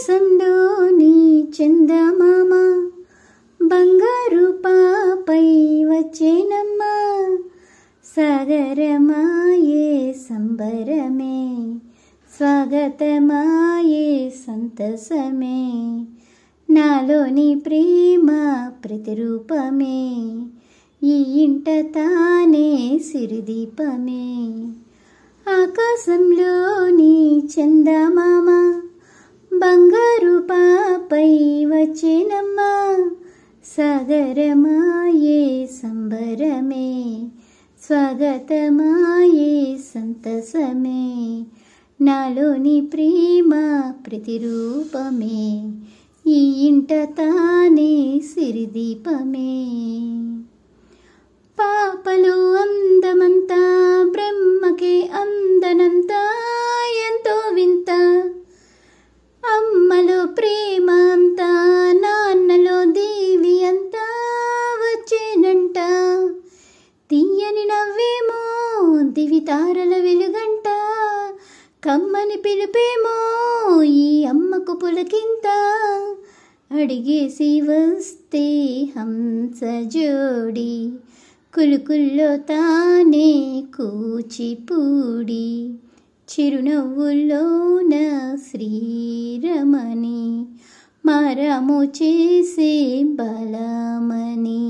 ఆకాశంలోని చందమామ బంగారు పాపై వచ్చేనమ్మా. సాగరమాయే సంబరమే, స్వాగతమాయే సంతసమే. నాలోని ప్రేమ ప్రతిరూపమే, ఈ ఇంట తానే సిరిదీపమే. ఆకాశంలోని చందమామ బంగారు పాపై వచ్చేనమ్మా. సాగరమాయే సంబరమే, స్వాగతమాయే సంతసమే. నాలోని ప్రేమ ప్రతిరూపమే, ఈ ఇంట తానే సిరిదీపమే. పాపలు అందమంతా బ్రహ్మకే అందనంతా ఎంతో వింత. అమ్మలో ప్రేమ అంతా, నాన్నలో దేవి అంతా వచ్చేనంట. తీయని నవ్వేమో దివి తారల వెలుగంట, కమ్మని పిలుపేమో ఈ అమ్మకు పులకింత. అడిగేసి వస్తే హంస జోడి, కులుకుల్లో తానే కూచిపూడి. చిరునవ్వుల్లోన శ్రీరమణి, మారాము చేసే బలమణి.